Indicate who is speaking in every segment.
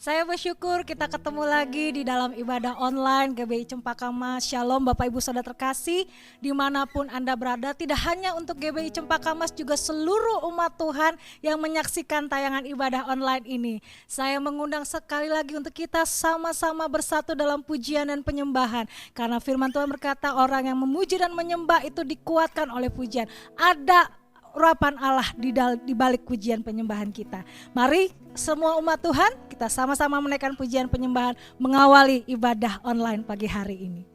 Speaker 1: Saya bersyukur kita ketemu lagi di dalam ibadah online GBI Cempaka Mas. Shalom Bapak Ibu Saudara terkasih dimanapun Anda berada. Tidak hanya untuk GBI Cempaka Mas, juga seluruh umat Tuhan yang menyaksikan tayangan ibadah online ini. Saya mengundang sekali lagi untuk kita sama-sama bersatu dalam pujian dan penyembahan. Karena firman Tuhan berkata orang yang memuji dan menyembah itu dikuatkan oleh pujian. Ada urapan Allah di balik pujian penyembahan kita. Mari semua umat Tuhan kita sama-sama menaikkan pujian penyembahan mengawali ibadah online pagi hari ini.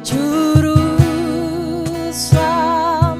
Speaker 2: Juru selamatku,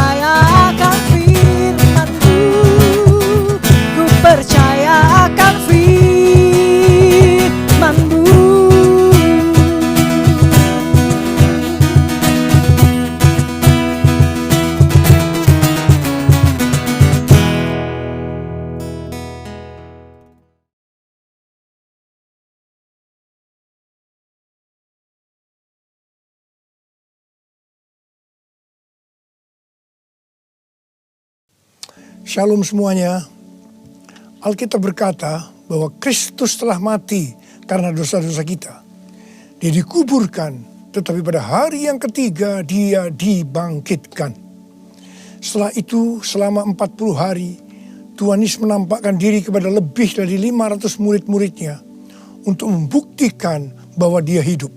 Speaker 1: percaya akan firman-Mu, ku percaya akan firman-Mu.
Speaker 2: Shalom semuanya. Alkitab berkata bahwa Kristus telah mati karena dosa-dosa kita. Dia dikuburkan, tetapi pada hari yang ketiga dia dibangkitkan. Setelah itu selama 40 hari Tuhan Yesus menampakkan diri kepada lebih dari 500 murid-muridnya untuk membuktikan bahwa dia hidup.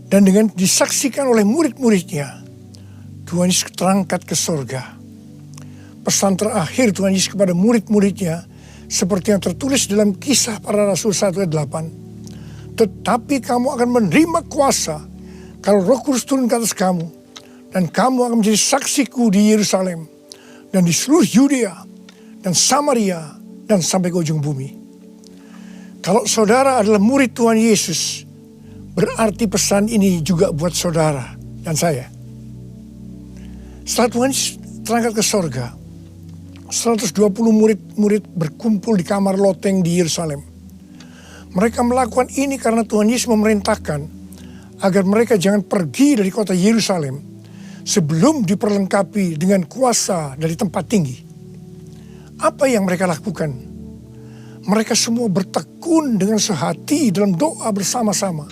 Speaker 2: Dan dengan disaksikan oleh murid-muridnya, Tuhan Yesus terangkat ke sorga. Pesan terakhir Tuhan Yesus kepada murid-muridnya seperti yang tertulis dalam Kisah Para Rasul 1 ayat 8. Tetapi kamu akan menerima kuasa kalau Roh Kudus turun ke atas kamu, dan kamu akan menjadi saksiku di Yerusalem dan di seluruh Yudea dan Samaria dan sampai ke ujung bumi. Kalau saudara adalah murid Tuhan Yesus, berarti pesan ini juga buat saudara dan saya. Setelah Tuhan Yesus terangkat ke sorga, 120 murid-murid berkumpul di kamar loteng di Yerusalem. Mereka melakukan ini karena Tuhan Yesus memerintahkan agar mereka jangan pergi dari kota Yerusalem sebelum diperlengkapi dengan kuasa dari tempat tinggi. Apa yang mereka lakukan? Mereka semua bertekun dengan sehati dalam doa bersama-sama.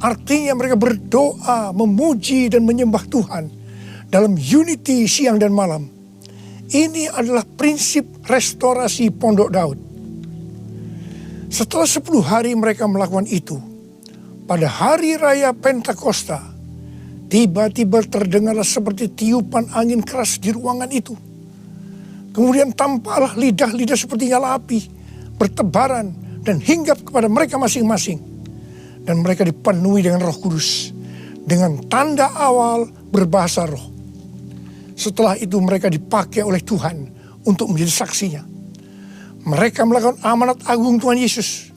Speaker 2: Artinya mereka berdoa, memuji dan menyembah Tuhan dalam unity siang dan malam. Ini adalah prinsip restorasi Pondok Daud. Setelah 10 hari mereka melakukan itu, pada hari raya Pentakosta, tiba-tiba terdengarlah seperti tiupan angin keras di ruangan itu. Kemudian tampaklah lidah-lidah seperti nyala api, bertebaran dan hinggap kepada mereka masing-masing. Dan mereka dipenuhi dengan Roh Kudus, dengan tanda awal berbahasa roh. Setelah itu mereka dipakai oleh Tuhan untuk menjadi saksinya. Mereka melakukan amanat agung Tuhan Yesus.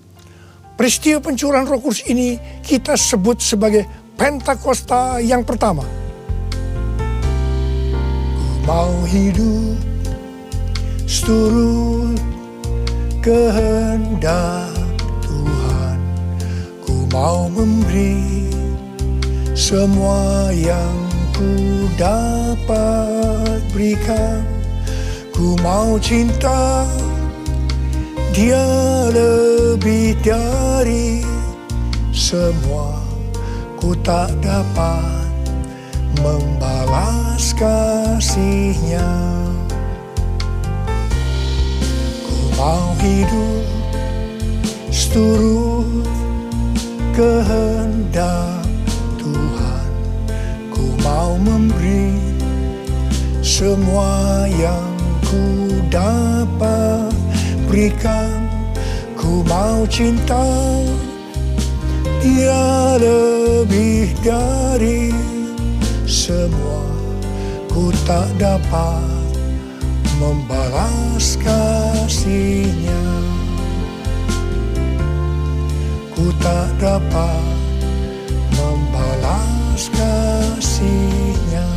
Speaker 2: Peristiwa pencurahan Roh Kudus ini kita sebut sebagai Pentakosta yang pertama. Ku mau hidup seturut kehendak Tuhan. Ku mau memberi semua yang ku dapat berikan. Ku mau cinta Dia lebih dari semua. Ku tak dapat membalas kasih-Nya. Ku mau hidup seturut kehendak Tuhan. Ku mau memberi semua yang ku dapat berikan. Ku mau cinta Dia lebih dari semua. Ku tak dapat membalas kasih-Nya. Ku tak dapat membalas kasih-Nya.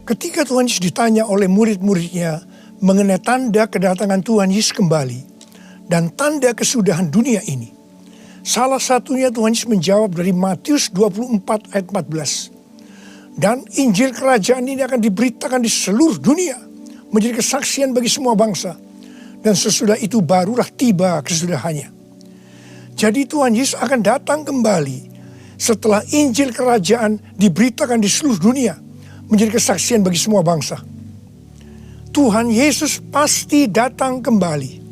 Speaker 2: Ketika Tuhan Yesus ditanya oleh murid-muridnya mengenai tanda kedatangan Tuhan Yesus kembali dan tanda kesudahan dunia ini, salah satunya Tuhan Yesus menjawab dari Matius 24 ayat 14. Dan Injil kerajaan ini akan diberitakan di seluruh dunia, menjadi kesaksian bagi semua bangsa. Dan sesudah itu barulah tiba kesudahannya. Jadi Tuhan Yesus akan datang kembali setelah Injil kerajaan diberitakan di seluruh dunia, menjadi kesaksian bagi semua bangsa. Tuhan Yesus pasti datang kembali.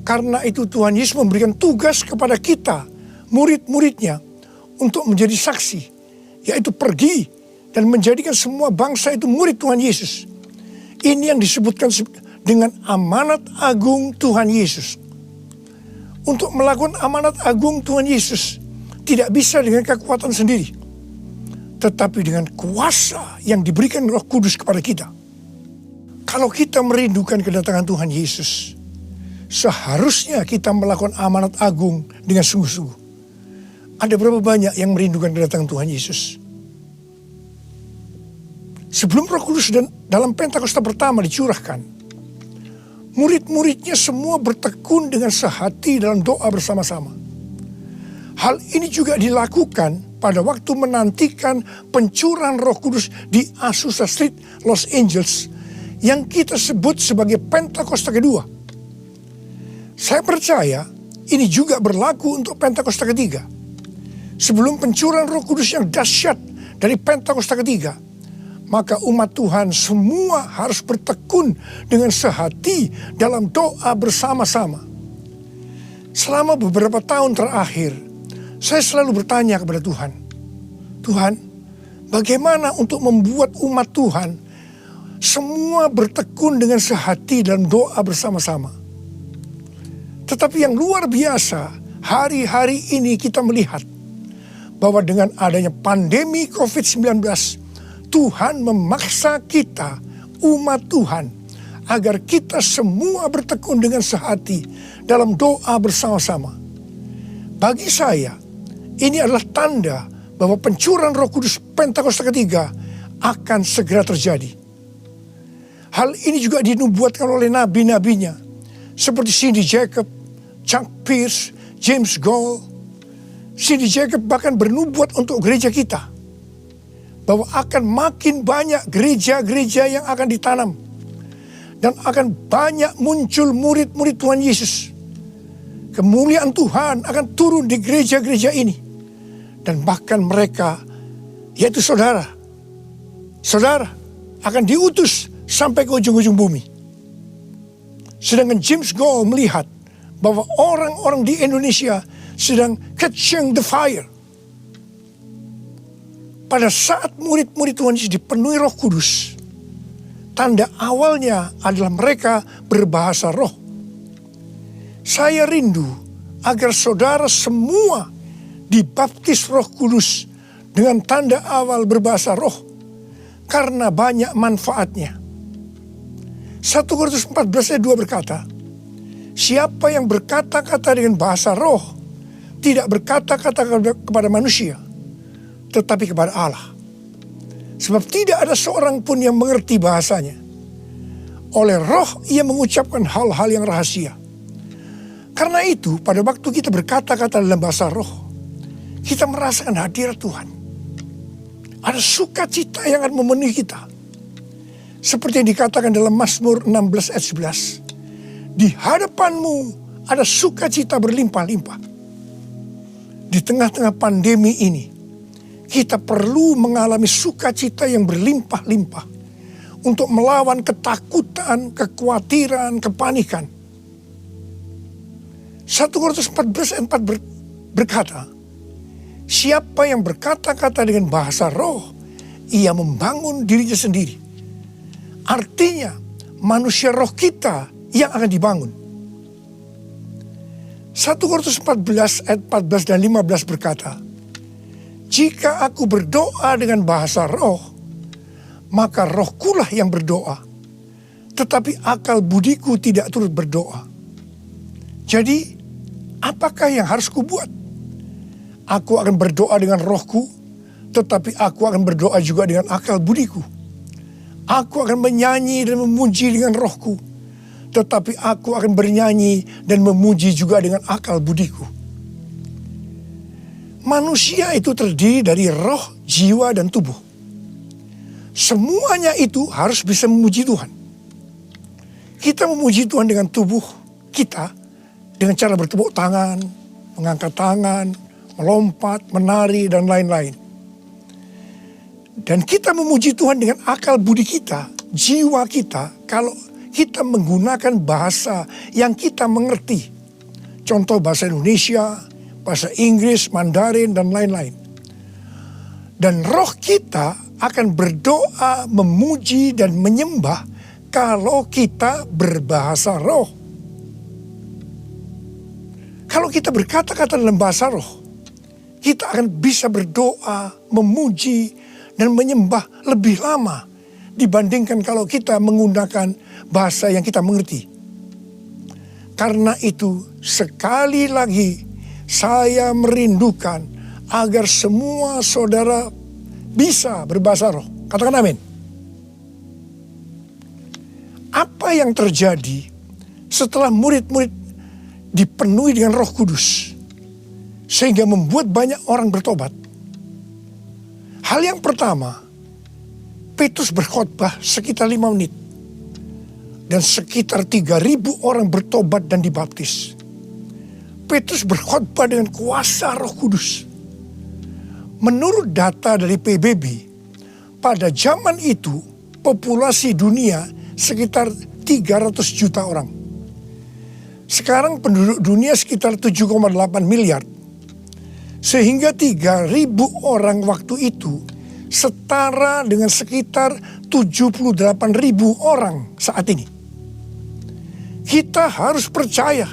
Speaker 2: Karena itu Tuhan Yesus memberikan tugas kepada kita, murid-muridnya, untuk menjadi saksi. Yaitu pergi dan menjadikan semua bangsa itu murid Tuhan Yesus. Ini yang disebutkan dengan amanat agung Tuhan Yesus. Untuk melakukan amanat agung Tuhan Yesus tidak bisa dengan kekuatan sendiri. tetapi dengan kuasa yang diberikan Roh Kudus kepada kita. Kalau kita merindukan kedatangan Tuhan Yesus, seharusnya kita melakukan amanat agung dengan sungguh-sungguh. Ada berapa banyak yang merindukan kedatangan Tuhan Yesus? Sebelum Roh Kudus dan dalam Pentakosta pertama dicurahkan, murid-muridnya semua bertekun dengan sehati dalam doa bersama-sama. Hal ini juga dilakukan pada waktu menantikan pencurahan Roh Kudus di Azusa Street, Los Angeles, yang kita sebut sebagai Pentakosta kedua. Saya percaya ini juga berlaku untuk Pentakosta ketiga. Sebelum pencurahan Roh Kudus yang dahsyat dari Pentakosta ketiga, maka umat Tuhan semua harus bertekun dengan sehati dalam doa bersama-sama. Selama beberapa tahun terakhir, saya selalu bertanya kepada Tuhan, Tuhan, bagaimana untuk membuat umat Tuhan semua bertekun dengan sehati dalam doa bersama-sama? Tetapi yang luar biasa, hari-hari ini kita melihat bahwa dengan adanya pandemi COVID-19, Tuhan memaksa kita, umat Tuhan, agar kita semua bertekun dengan sehati dalam doa bersama-sama. Bagi saya, ini adalah tanda bahwa pencurahan Roh Kudus Pentakosta ketiga akan segera terjadi. Hal ini juga dinubuatkan oleh nabi-nabinya, seperti Cindy Jacob, Chuck Pierce, James Goll. Cindy Jacob bahkan bernubuat untuk gereja kita, bahwa akan makin banyak gereja-gereja yang akan ditanam. Dan akan banyak muncul murid-murid Tuhan Yesus. Kemuliaan Tuhan akan turun di gereja-gereja ini. Dan bahkan mereka, yaitu saudara akan diutus sampai ke ujung-ujung bumi. Sedangkan James Goll melihat bahwa orang-orang di Indonesia sedang catching the fire. Pada saat murid-murid Tuhan Yesus dipenuhi Roh Kudus, tanda awalnya adalah mereka berbahasa roh. Saya rindu agar saudara semua dibaptis Roh Kudus dengan tanda awal berbahasa roh, karena banyak manfaatnya. 1 Korintus 14 ayat 2 berkata, siapa yang berkata-kata dengan bahasa roh, tidak berkata-kata kepada manusia, tetapi kepada Allah. Sebab tidak ada seorang pun yang mengerti bahasanya. Oleh roh ia mengucapkan hal-hal yang rahasia. Karena itu pada waktu kita berkata-kata dalam bahasa roh, kita merasakan hadirat Tuhan. Ada sukacita yang akan memenuhi kita. Seperti yang dikatakan dalam Mazmur 16 ayat 11. Di hadapanmu ada sukacita berlimpah-limpah. Di tengah-tengah pandemi ini, kita perlu mengalami sukacita yang berlimpah-limpah untuk melawan ketakutan, kekhawatiran, kepanikan. 1 Korintus 14 ayat 4 berkata, siapa yang berkata-kata dengan bahasa roh, ia membangun dirinya sendiri. Artinya, manusia roh kita yang akan dibangun. 1 Korintus 14 ayat 14 dan 15 berkata, jika aku berdoa dengan bahasa roh, maka rohkulah yang berdoa, tetapi akal budiku tidak turut berdoa. Jadi, apakah yang harus kubuat? Aku akan berdoa dengan rohku, tetapi aku akan berdoa juga dengan akal budiku. Aku akan menyanyi dan memuji dengan rohku, tetapi aku akan bernyanyi dan memuji juga dengan akal budiku. Manusia itu terdiri dari roh, jiwa, dan tubuh. Semuanya itu harus bisa memuji Tuhan. Kita memuji Tuhan dengan tubuh kita, dengan cara bertepuk tangan, mengangkat tangan, melompat, menari, dan lain-lain. Dan kita memuji Tuhan dengan akal budi kita, jiwa kita, kalau kita menggunakan bahasa yang kita mengerti. Contoh bahasa Indonesia, bahasa Inggris, Mandarin, dan lain-lain. Dan roh kita akan berdoa, memuji, dan menyembah kalau kita berbahasa roh. Kalau kita berkata-kata dalam bahasa roh, kita akan bisa berdoa, memuji, dan menyembah lebih lama dibandingkan kalau kita menggunakan bahasa yang kita mengerti. Karena itu sekali lagi saya merindukan agar semua saudara bisa berbahasa roh. Katakan amin. Apa yang terjadi setelah murid-murid dipenuhi dengan Roh Kudus sehingga membuat banyak orang bertobat? Hal yang pertama, Petrus berkhotbah sekitar 5 menit dan sekitar 3.000 orang bertobat dan dibaptis. Petrus berkhotbah dengan kuasa Roh Kudus. Menurut data dari PBB, pada zaman itu populasi dunia sekitar 300 juta orang. Sekarang penduduk dunia sekitar 7,8 miliar. Sehingga 3.000 orang waktu itu setara dengan sekitar 78.000 orang saat ini. Kita harus percaya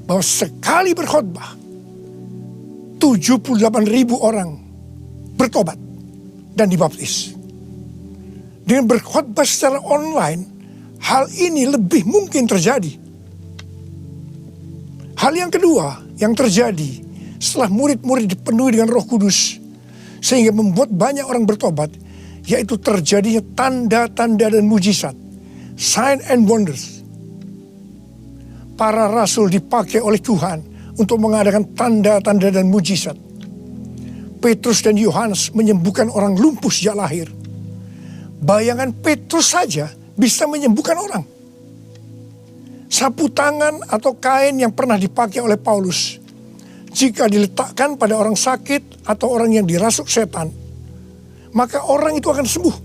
Speaker 2: bahwa sekali berkhotbah 78.000 orang bertobat dan dibaptis. Dengan berkhotbah secara online, hal ini lebih mungkin terjadi. Hal yang kedua yang terjadi setelah murid-murid dipenuhi dengan Roh Kudus sehingga membuat banyak orang bertobat, yaitu terjadinya tanda-tanda dan mujizat, sign and wonders. Para rasul dipakai oleh Tuhan untuk mengadakan tanda-tanda dan mujizat. Petrus dan Yohanes menyembuhkan orang lumpuh sejak lahir. Bayangan Petrus saja bisa menyembuhkan orang. Sapu tangan atau kain yang pernah dipakai oleh Paulus, jika diletakkan pada orang sakit atau orang yang dirasuk setan, maka orang itu akan sembuh.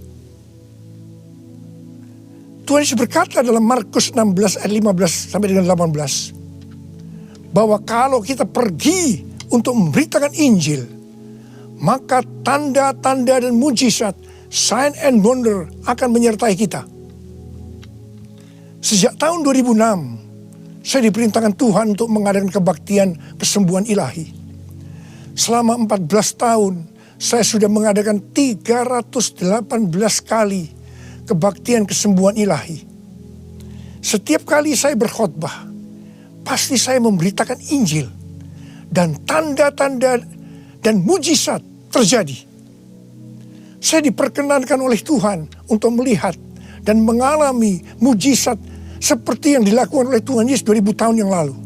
Speaker 2: Tuhan Yesus berkata dalam Markus 16 ayat 15 sampai dengan 18, bahwa kalau kita pergi untuk memberitakan Injil, maka tanda-tanda dan mujizat, sign and wonder akan menyertai kita. Sejak tahun 2006, saya diperintahkan Tuhan untuk mengadakan kebaktian kesembuhan ilahi. Selama 14 tahun, saya sudah mengadakan 318 kali kebaktian kesembuhan ilahi. Setiap kali saya berkhotbah, pasti saya memberitakan Injil. Dan tanda-tanda dan mujizat terjadi. Saya diperkenankan oleh Tuhan untuk melihat dan mengalami mujizat seperti yang dilakukan oleh Tuhan Yesus 2000 tahun yang lalu.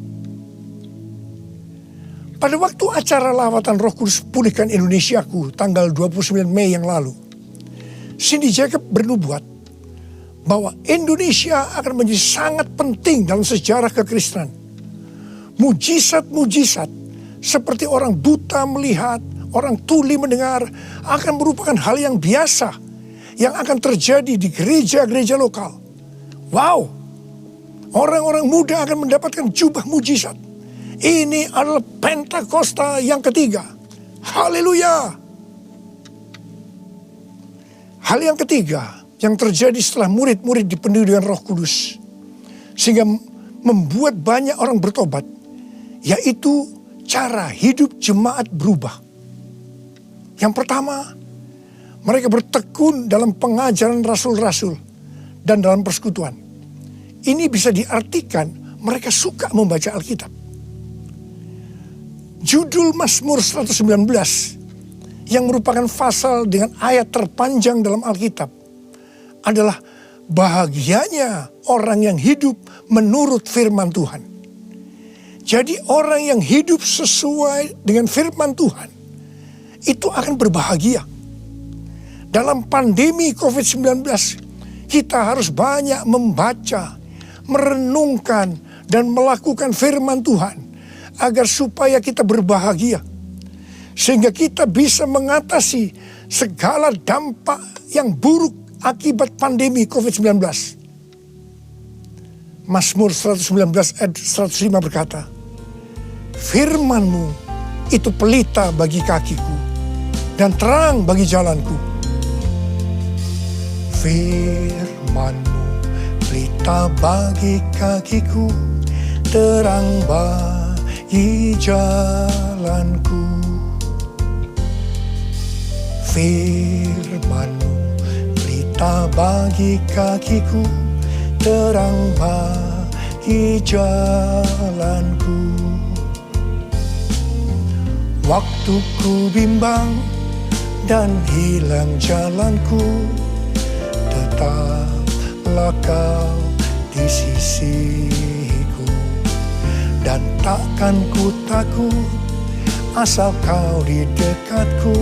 Speaker 2: Pada waktu acara lawatan Roh Kudus Pulihkan Indonesiaku tanggal 29 Mei yang lalu, Cindy Jacob bernubuat bahwa Indonesia akan menjadi sangat penting dalam sejarah kekristenan. Mujizat-mujizat seperti orang buta melihat, orang tuli mendengar akan merupakan hal yang biasa yang akan terjadi di gereja-gereja lokal. Wow! Orang-orang muda akan mendapatkan jubah mujizat. Ini adalah Pentakosta yang ketiga. Haleluya! Hal yang ketiga yang terjadi setelah murid-murid dipenuhi dengan Roh Kudus, sehingga membuat banyak orang bertobat, yaitu cara hidup jemaat berubah. Yang pertama, mereka bertekun dalam pengajaran rasul-rasul dan dalam persekutuan. Ini bisa diartikan mereka suka membaca Alkitab. Judul Mazmur 119 yang merupakan pasal dengan ayat terpanjang dalam Alkitab adalah bahagianya orang yang hidup menurut firman Tuhan. Jadi orang yang hidup sesuai dengan firman Tuhan itu akan berbahagia. Dalam pandemi COVID-19 kita harus banyak membaca, merenungkan dan melakukan firman Tuhan agar supaya kita berbahagia. Sehingga kita bisa mengatasi segala dampak yang buruk akibat pandemi COVID-19. Mazmur 119 ayat 105 berkata, "Firman-Mu itu pelita bagi kakiku dan terang bagi jalanku." Firman-Mu pelita bagi kakiku, terang bagi jalanku. Firman-Mu pelita bagi kakiku, terang bagi jalanku. Waktu ku bimbang dan hilang jalanku, tetaplah Kau di sisiku. Dan takkan ku takut asal Kau di dekatku,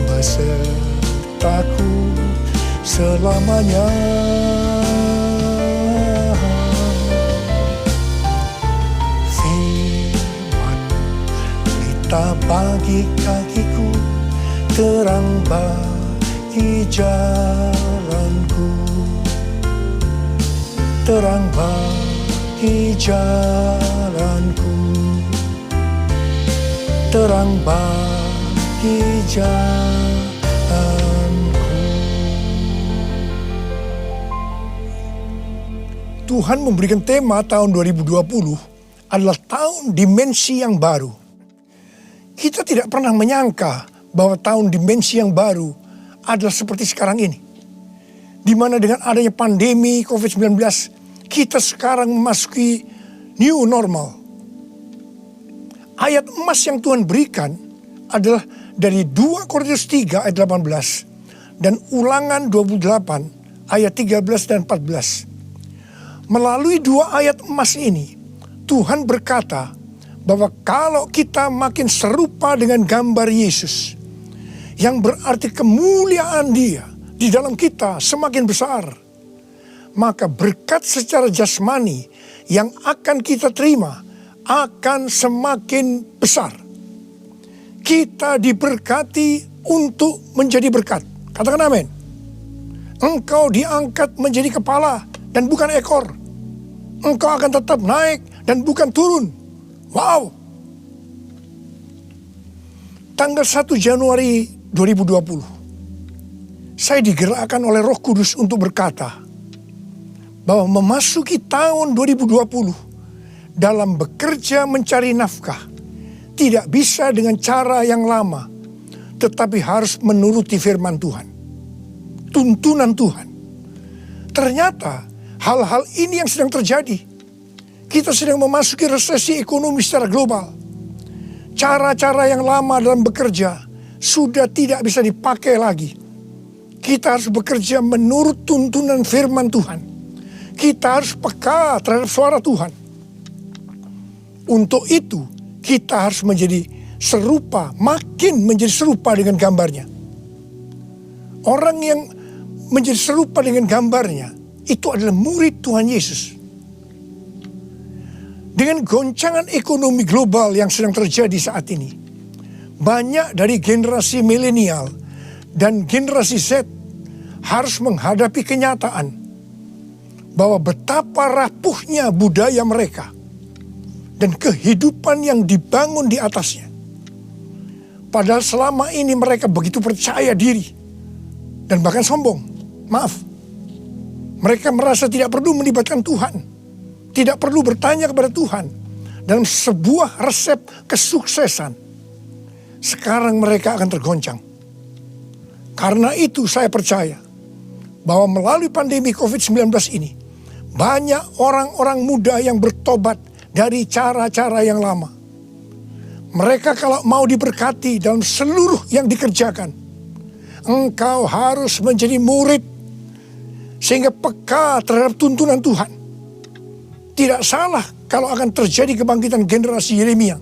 Speaker 2: besertaku selamanya. Firman-Mu pelita bagi kakiku, terang bagi jalanku. Terang bagi jalanku, terang bagi jalanku. Tuhan memberikan tema tahun 2020 adalah tahun dimensi yang baru. Kita tidak pernah menyangka bahwa tahun dimensi yang baru adalah seperti sekarang ini, di mana dengan adanya pandemi COVID-19, kita sekarang memasuki new normal. Ayat emas yang Tuhan berikan adalah dari 2 Korintus 3 ayat 18 dan Ulangan 28 ayat 13 dan 14. Melalui 2 ayat emas ini, Tuhan berkata bahwa kalau kita makin serupa dengan gambar Yesus, yang berarti kemuliaan Dia di dalam kita semakin besar, maka berkat secara jasmani yang akan kita terima akan semakin besar. Kita diberkati untuk menjadi berkat. Katakan amin. Engkau diangkat menjadi kepala dan bukan ekor. Engkau akan tetap naik dan bukan turun. Wow. Tanggal 1 Januari 2020, saya digerakkan oleh Roh Kudus untuk berkata bahwa memasuki tahun 2020 dalam bekerja mencari nafkah tidak bisa dengan cara yang lama, tetapi harus menuruti firman Tuhan, tuntunan Tuhan. Ternyata hal-hal ini yang sedang terjadi. Kita sedang memasuki resesi ekonomi secara global. Cara-cara yang lama dalam bekerja sudah tidak bisa dipakai lagi. Kita harus bekerja menurut tuntunan firman Tuhan. Kita harus peka terhadap suara Tuhan. Untuk itu, kita harus menjadi serupa, makin menjadi serupa dengan gambarnya. Orang yang menjadi serupa dengan gambarnya, itu adalah murid Tuhan Yesus. Dengan goncangan ekonomi global yang sedang terjadi saat ini, banyak dari generasi milenial dan generasi Z harus menghadapi kenyataan bahwa betapa rapuhnya budaya mereka dan kehidupan yang dibangun di atasnya. Padahal selama ini mereka begitu percaya diri dan bahkan sombong. Maaf, mereka merasa tidak perlu melibatkan Tuhan, tidak perlu bertanya kepada Tuhan dalam sebuah resep kesuksesan. Sekarang mereka akan tergoncang. Karena itu saya percaya bahwa melalui pandemi COVID-19 ini, banyak orang-orang muda yang bertobat dari cara-cara yang lama. Mereka kalau mau diberkati dalam seluruh yang dikerjakan, engkau harus menjadi murid sehingga peka terhadap tuntunan Tuhan. Tidak salah kalau akan terjadi kebangkitan generasi Yeremia,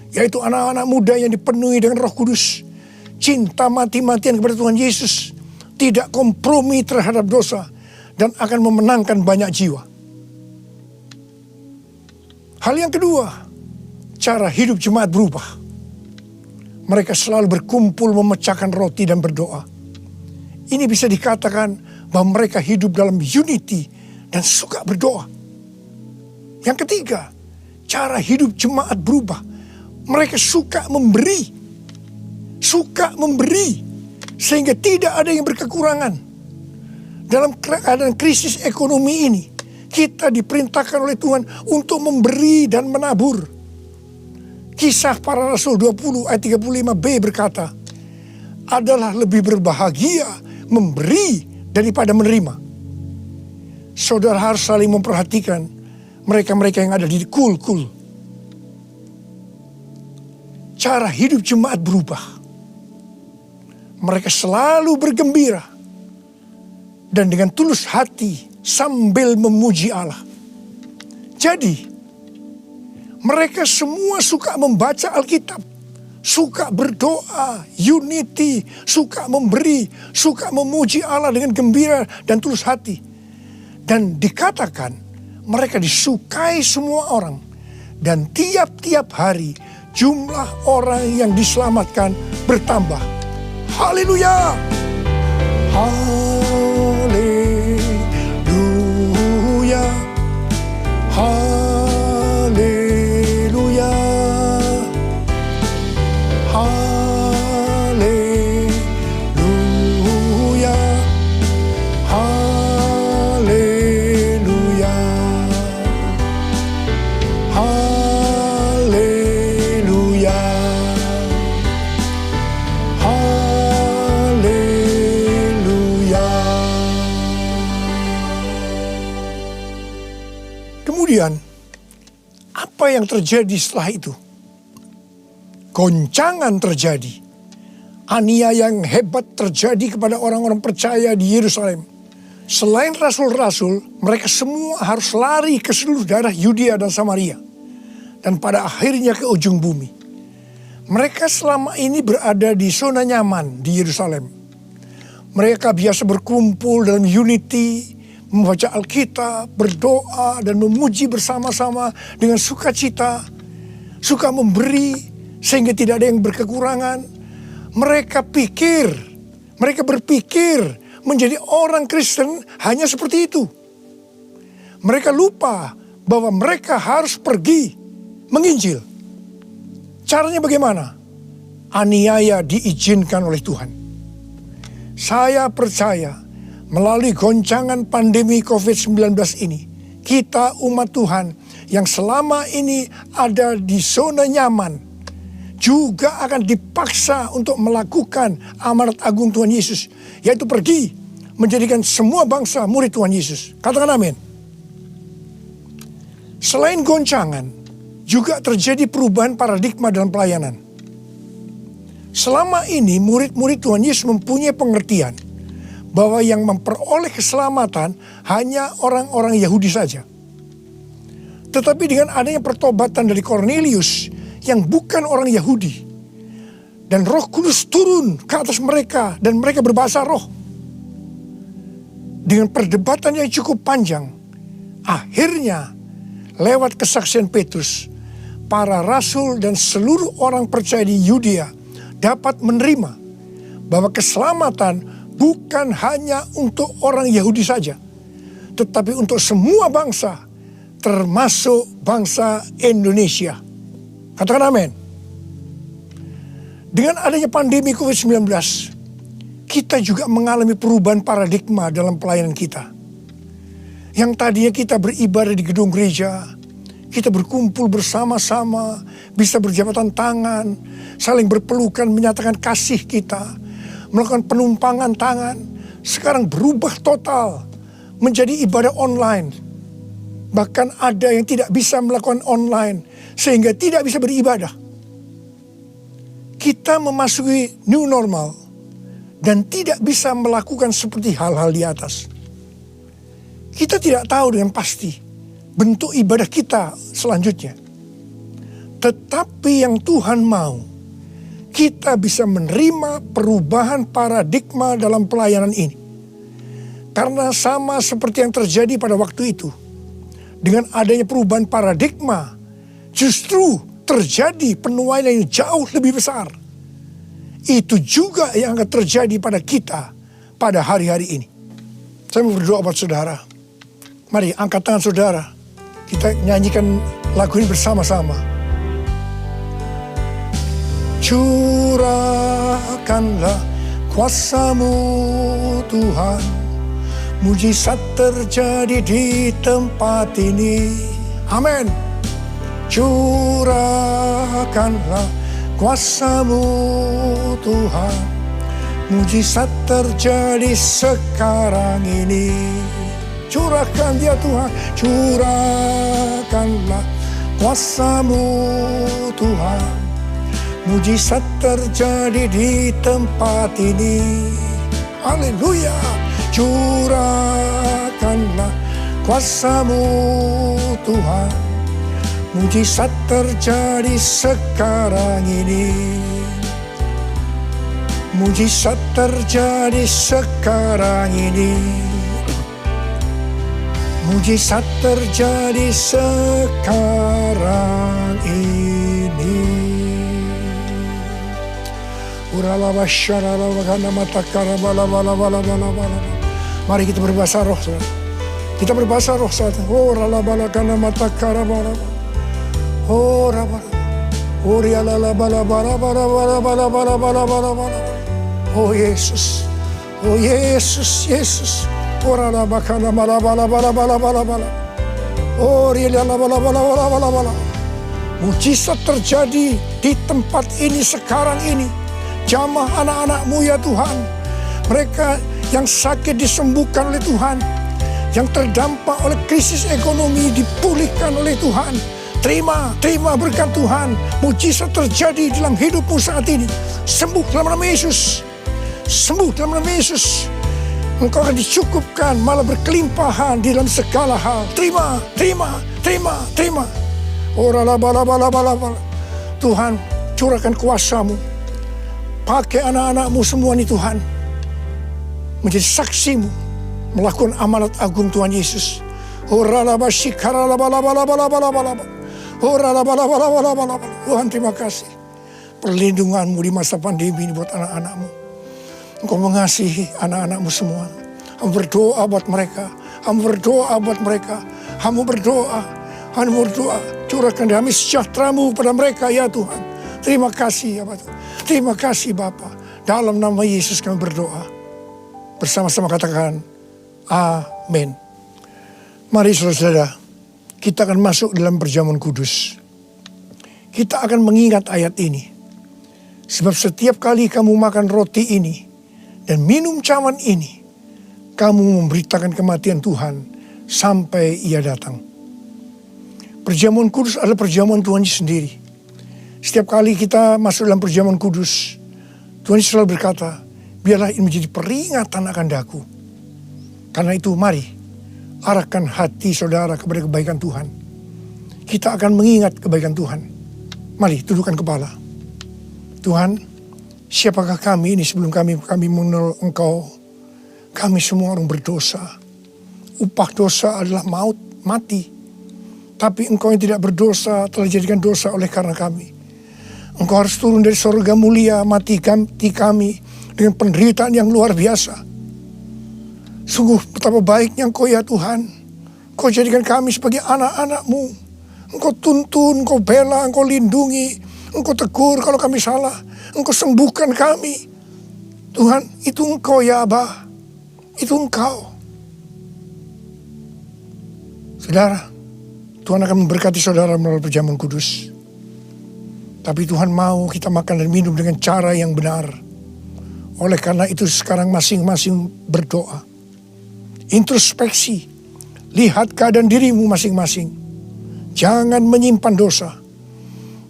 Speaker 2: yaitu anak-anak muda yang dipenuhi dengan Roh Kudus, cinta mati-matian kepada Tuhan Yesus, tidak kompromi terhadap dosa, dan akan memenangkan banyak jiwa. Hal yang kedua, cara hidup jemaat berubah. Mereka selalu berkumpul memecahkan roti dan berdoa. Ini bisa dikatakan bahwa mereka hidup dalam unity dan suka berdoa. Yang ketiga, cara hidup jemaat berubah. Mereka suka memberi. Suka memberi. Sehingga tidak ada yang berkekurangan. Dalam keadaan krisis ekonomi ini, kita diperintahkan oleh Tuhan untuk memberi dan menabur. Kisah Para Rasul 20 ayat 35b berkata, adalah lebih berbahagia memberi daripada menerima. Saudara harus saling memperhatikan mereka-mereka yang ada di kul-kul. Cara hidup jemaat berubah. Mereka selalu bergembira dan dengan tulus hati sambil memuji Allah. Jadi, mereka semua suka membaca Alkitab, suka berdoa, unity, suka memberi, suka memuji Allah dengan gembira dan tulus hati. Dan dikatakan mereka disukai semua orang. Dan tiap-tiap hari jumlah orang yang diselamatkan bertambah. Haleluya! Haleluya! Haleluya! Haleluya! Haleluya! Haleluya! Haleluya! Kemudian, apa yang terjadi setelah itu? Goncangan terjadi. Aniaya yang hebat terjadi kepada orang-orang percaya di Yerusalem. Selain rasul-rasul, mereka semua harus lari ke seluruh daerah Yudea dan Samaria. Dan pada akhirnya ke ujung bumi. Mereka selama ini berada di zona nyaman di Yerusalem. Mereka biasa berkumpul dalam unity, membaca Alkitab, berdoa, dan memuji bersama-sama dengan sukacita. Suka memberi, sehingga tidak ada yang berkekurangan. Mereka berpikir menjadi orang Kristen hanya seperti itu. Mereka lupa bahwa mereka harus pergi menginjil. Caranya bagaimana? Aniaya diizinkan oleh Tuhan. Saya percaya melalui goncangan pandemi COVID-19 ini, kita umat Tuhan yang selama ini ada di zona nyaman, juga akan dipaksa untuk melakukan amanat agung Tuhan Yesus, yaitu pergi menjadikan semua bangsa murid Tuhan Yesus. Katakan amin. Selain goncangan, juga terjadi perubahan paradigma dalam pelayanan. Selama ini murid-murid Tuhan Yesus mempunyai pengertian bahwa yang memperoleh keselamatan hanya orang-orang Yahudi saja. Tetapi dengan adanya pertobatan dari Kornelius yang bukan orang Yahudi, dan Roh Kudus turun ke atas mereka dan mereka berbahasa roh. Dengan perdebatan yang cukup panjang, akhirnya lewat kesaksian Petrus, para rasul dan seluruh orang percaya di Yudea dapat menerima bahwa keselamatan bukan hanya untuk orang Yahudi saja, tetapi untuk semua bangsa, termasuk bangsa Indonesia. Katakan amin. Dengan adanya pandemi COVID-19, kita juga mengalami perubahan paradigma dalam pelayanan kita. Yang tadinya kita beribadah di gedung gereja, kita berkumpul bersama-sama, bisa berjabatan tangan, saling berpelukan, menyatakan kasih kita, melakukan penumpangan tangan. Sekarang berubah total menjadi ibadah online. Bahkan ada yang tidak bisa melakukan online, sehingga tidak bisa beribadah. Kita memasuki new normal dan tidak bisa melakukan seperti hal-hal di atas. Kita tidak tahu dengan pasti bentuk ibadah kita selanjutnya. Tetapi yang Tuhan mau, kita bisa menerima perubahan paradigma dalam pelayanan ini. Karena sama seperti yang terjadi pada waktu itu, dengan adanya perubahan paradigma, justru terjadi penuaian yang jauh lebih besar. Itu juga yang akan terjadi pada kita pada hari-hari ini. Saya mau berdoa buat saudara. Mari angkat tangan saudara. Kita nyanyikan lagu ini bersama-sama. Curahkanlah kuasa-Mu Tuhan, mujizat terjadi di tempat ini. Amin. Curahkanlah kuasa-Mu Tuhan, Mujizat terjadi sekarang ini. Curahkan ya Tuhan, curahkanlah kuasa-Mu Tuhan. Mujizat terjadi di tempat ini. Haleluya. Curahkanlah kuasa-Mu Tuhan. Mujizat terjadi sekarang ini. Mujizat terjadi sekarang ini. Mujizat terjadi sekarang ini. Mari kita berbahasa roh. Kita berbahasa roh saat ini. Oh Yesus, oh Yesus, Yesus. Mujizat terjadi di tempat ini sekarang ini. Jamah anak-anak-Mu ya Tuhan. Mereka yang sakit disembuhkan oleh Tuhan. Yang terdampak oleh krisis ekonomi dipulihkan oleh Tuhan. Terima berkat Tuhan. Mujizat terjadi dalam hidupmu saat ini. Sembuh dalam nama Yesus. Sembuh dalam nama Yesus. Engkau akan dicukupkan, malah berkelimpahan di dalam segala hal. Terima. Tuhan, curahkan kuasa-Mu. Pakai anak-anak-Mu semua nih Tuhan. Menjadi saksi-Mu. Melakukan amanat agung Tuhan Yesus. Tuhan, terima kasih. Perlindungan-Mu di masa pandemi ini buat anak-anak-Mu. Engkau mengasihi anak-anak-Mu semua. Kamu berdoa buat mereka. Kamu berdoa buat mereka. Kamu berdoa. Curahkan damai sejahtera-Mu pada mereka ya Tuhan. Terima kasih ya Bapak. Terima kasih Bapa. Dalam nama Yesus kami berdoa. Bersama-sama katakan amin. Mari saudara-saudara, kita akan masuk dalam perjamuan kudus. Kita akan mengingat ayat ini. Sebab setiap kali kamu makan roti ini dan minum cawan ini, kamu memberitakan kematian Tuhan sampai Ia datang. Perjamuan kudus adalah perjamuan Tuhan sendiri. Setiap kali kita masuk dalam perjamuan kudus, Tuhan selalu berkata, biarlah ini menjadi peringatan akan daku. Karena itu mari, arahkan hati saudara kepada kebaikan Tuhan. Kita akan mengingat kebaikan Tuhan. Mari tundukkan kepala. Tuhan, siapakah kami ini sebelum kami mengenal Engkau? Kami semua orang berdosa. Upah dosa adalah maut, mati. Tapi Engkau yang tidak berdosa telah dijadikan dosa oleh karena kami. Engkau harus turun dari surga mulia, mati kami dengan penderitaan yang luar biasa. Sungguh betapa baiknya Engkau ya Tuhan. Engkau jadikan kami sebagai anak-anak-Mu. Engkau tuntun, Engkau bela, Engkau lindungi. Engkau tegur kalau kami salah. Engkau sembuhkan kami. Tuhan, itu Engkau ya Abah. Itu Engkau. Saudara, Tuhan akan memberkati saudara melalui perjamuan kudus. Tapi Tuhan mau kita makan dan minum dengan cara yang benar. Oleh karena itu sekarang masing-masing berdoa. Introspeksi. Lihat keadaan dirimu masing-masing. Jangan menyimpan dosa.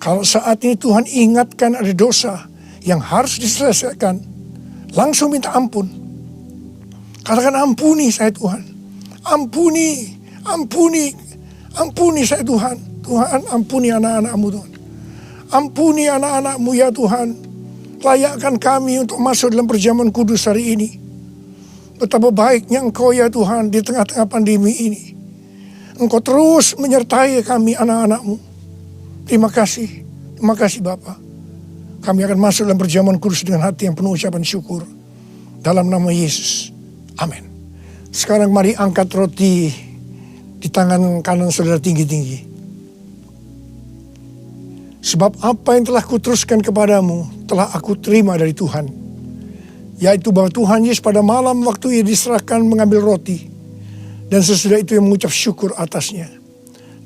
Speaker 2: Kalau saat ini Tuhan ingatkan ada dosa yang harus diselesaikan, langsung minta ampun. Katakan ampuni saya Tuhan. Ampuni saya Tuhan. Tuhan ampuni anak-anak-Mu Tuhan. Ampuni anak-anak-Mu ya Tuhan. Layakkan kami untuk masuk dalam perjamuan kudus hari ini. Betapa baiknya Engkau ya Tuhan di tengah-tengah pandemi ini. Engkau terus menyertai kami anak-anak-Mu. Terima kasih Bapa. Kami akan masuk dalam perjamuan kudus dengan hati yang penuh ucapan syukur. Dalam nama Yesus. Amin. Sekarang mari angkat roti di tangan kanan saudara tinggi-tinggi. Sebab apa yang telah kuteruskan kepadamu telah aku terima dari Tuhan. Yaitu bahwa Tuhan Yesus pada malam waktu Ia diserahkan mengambil roti. Dan sesudah itu Ia mengucap syukur atasnya.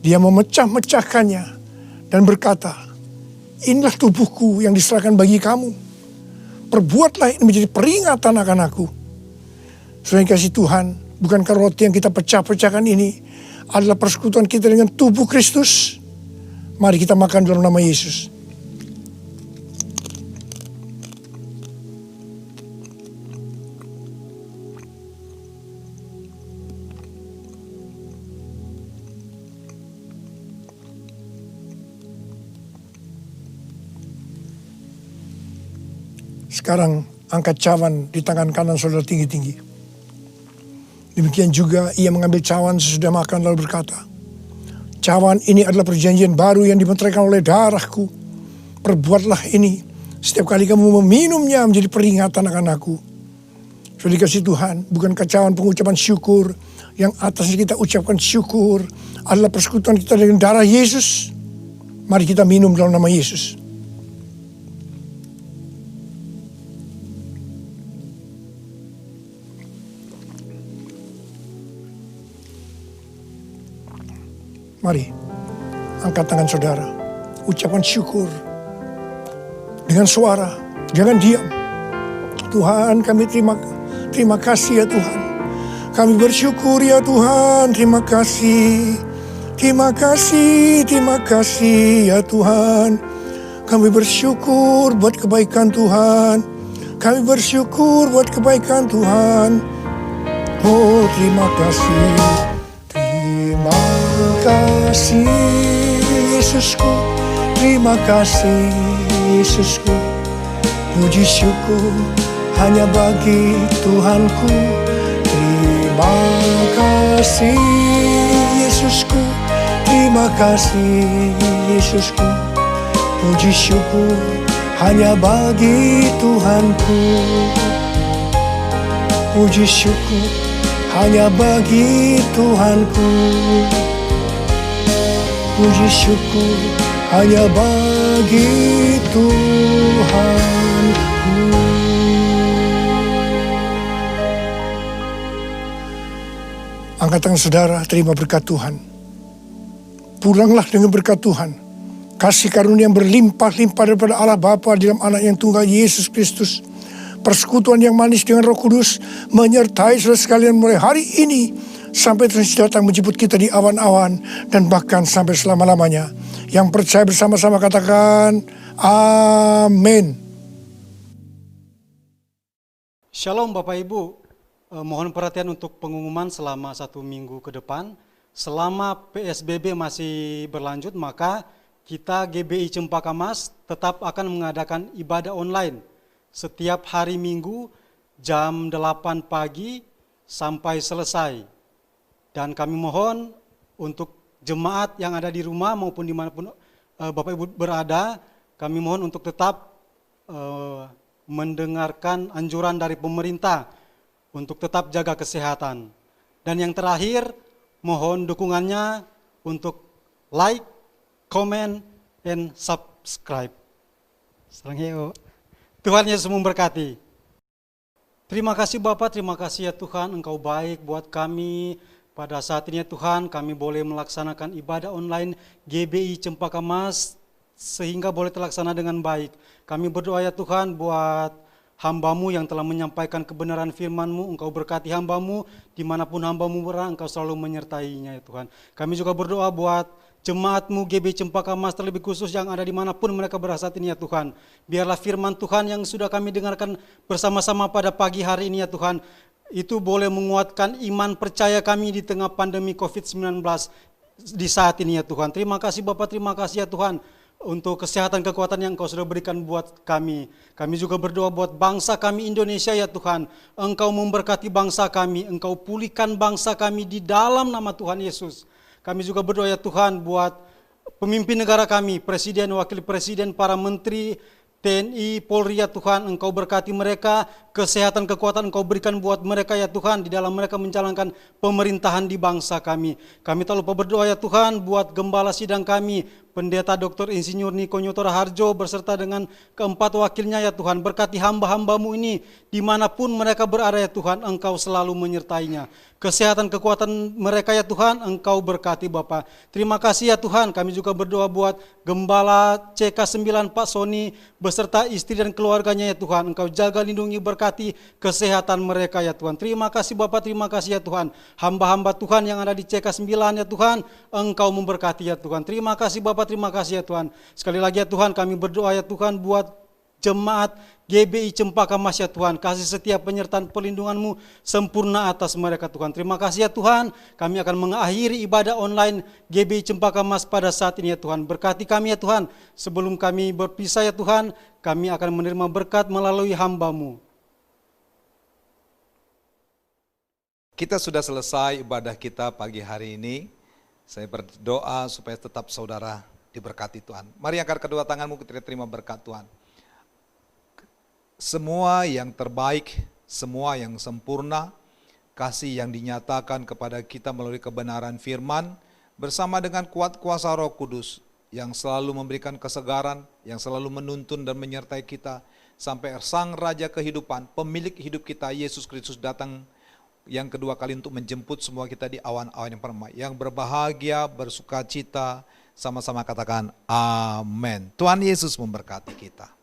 Speaker 2: Dia memecah-mecahkannya dan berkata, inilah tubuhku yang diserahkan bagi kamu. perbuatlah ini menjadi peringatan akan aku. Saudara yang kasih Tuhan, bukankah roti yang kita pecah-pecahkan ini adalah persekutuan kita dengan tubuh Kristus? Mari kita makan dalam nama Yesus. Sekarang angkat cawan di tangan kanan saudara tinggi-tinggi. Demikian juga ia mengambil cawan sesudah makan lalu berkata, cawan ini adalah perjanjian baru yang dimeteraikan oleh darahku. Perbuatlah ini setiap kali kamu meminumnya menjadi peringatan akan aku. Sudah dikasih Tuhan, bukankah cawan pengucapan syukur yang atasnya kita ucapkan syukur adalah persekutuan kita dengan darah Yesus? Mari kita minum dalam nama Yesus. Mari, angkat tangan saudara, ucapan syukur dengan suara, jangan diam. Tuhan, kami terima kasih ya Tuhan. Kami bersyukur ya Tuhan, terima kasih. Terima kasih ya Tuhan. Kami bersyukur buat kebaikan Tuhan. Kami bersyukur buat kebaikan Tuhan. Oh, terima kasih. Terima kasih Yesusku, terima kasih Yesusku. Puji syukur hanya bagi Tuhanku. Terima kasih Yesusku, terima kasih Yesusku. Puji syukur hanya bagi Tuhanku. Puji syukur hanya bagi Tuhanku. Puji syukur hanya bagi Tuhanku. Angkat tangan saudara, terima berkat Tuhan. Pulanglah dengan berkat Tuhan. Kasih karunia yang berlimpah-limpah daripada Allah Bapa dalam Anak yang tunggal Yesus Kristus. Persekutuan yang manis dengan Roh Kudus menyertai saudara sekalian mulai hari ini sampai Tuhan datang menjemput kita di awan-awan dan bahkan sampai selama-lamanya. Yang percaya bersama-sama katakan amin.
Speaker 3: Shalom Bapak Ibu, mohon perhatian untuk pengumuman selama 1 minggu ke depan. Selama PSBB masih berlanjut, maka kita GBI Cempaka Mas tetap akan mengadakan ibadah online setiap hari Minggu jam 8 pagi sampai selesai. Dan kami mohon untuk jemaat yang ada di rumah maupun dimanapun Bapak Ibu berada, kami mohon untuk tetap mendengarkan anjuran dari pemerintah untuk tetap jaga kesehatan. Dan yang terakhir, mohon dukungannya untuk like, comment, and subscribe. Selamat Tuhan Yesus memberkati. Terima kasih Bapak, terima kasih ya Tuhan, Engkau baik buat kami. Pada saat ini ya Tuhan, kami boleh melaksanakan ibadah online GBI Cempaka Mas sehingga boleh terlaksana dengan baik. Kami berdoa ya Tuhan buat hamba-Mu yang telah menyampaikan kebenaran firman-Mu. Engkau berkati hamba-Mu, dimanapun hamba-Mu berada, Engkau selalu menyertainya ya Tuhan. Kami juga berdoa buat jemaat-Mu GBI Cempaka Mas terlebih khusus yang ada dimanapun mereka berada saat ini ya Tuhan. Biarlah firman Tuhan yang sudah kami dengarkan bersama-sama pada pagi hari ini ya Tuhan, itu boleh menguatkan iman percaya kami di tengah pandemi COVID-19 di saat ini ya Tuhan. Terima kasih Bapak, terima kasih ya Tuhan untuk kesehatan kekuatan yang Engkau sudah berikan buat kami. Kami juga berdoa buat bangsa kami Indonesia ya Tuhan. Engkau memberkati bangsa kami, Engkau pulihkan bangsa kami di dalam nama Tuhan Yesus. Kami juga berdoa ya Tuhan buat pemimpin negara kami, Presiden, Wakil Presiden, para Menteri, TNI, Polri ya Tuhan. Engkau berkati mereka, kesehatan, kekuatan Engkau berikan buat mereka ya Tuhan, di dalam mereka menjalankan pemerintahan di bangsa kami. Kami tak lupa berdoa ya Tuhan buat gembala sidang kami, Pendeta Dr. Insinyur Niko Nyotora Harjo beserta dengan keempat wakilnya ya Tuhan. Berkati hamba-hamba-Mu ini dimanapun mereka berada ya Tuhan, Engkau selalu menyertainya. Kesehatan kekuatan mereka ya Tuhan, Engkau berkati Bapa. Terima kasih ya Tuhan. Kami juga berdoa buat Gembala CK9 Pak Soni beserta istri dan keluarganya ya Tuhan. Engkau jaga, lindungi, berkati kesehatan mereka ya Tuhan. Terima kasih Bapa, terima kasih ya Tuhan. Hamba-hamba Tuhan yang ada di CK9 ya Tuhan, Engkau memberkati ya Tuhan. Terima kasih Bapa, terima kasih ya Tuhan. Sekali lagi ya Tuhan, kami berdoa ya Tuhan buat jemaat GBI Cempaka Mas ya Tuhan, kasih setiap penyertaan perlindungan-Mu sempurna atas mereka Tuhan. Terima kasih ya Tuhan, kami akan mengakhiri ibadah online GBI Cempaka Mas pada saat ini ya Tuhan. Berkati kami ya Tuhan, sebelum kami berpisah ya Tuhan, kami akan menerima berkat melalui hamba-Mu.
Speaker 4: Kita sudah selesai ibadah kita pagi hari ini. Saya berdoa supaya tetap saudara diberkati Tuhan. Mari angkat kedua tanganmu, kita terima berkat Tuhan. Semua yang terbaik, semua yang sempurna, kasih yang dinyatakan kepada kita melalui kebenaran firman, bersama dengan kuat kuasa Roh Kudus, yang selalu memberikan kesegaran, yang selalu menuntun dan menyertai kita, sampai Sang Raja kehidupan, pemilik hidup kita, Yesus Kristus datang yang kedua kali untuk menjemput semua kita di awan-awan yang permai. Yang berbahagia, bersukacita, sama-sama katakan amin. Tuhan Yesus memberkati kita.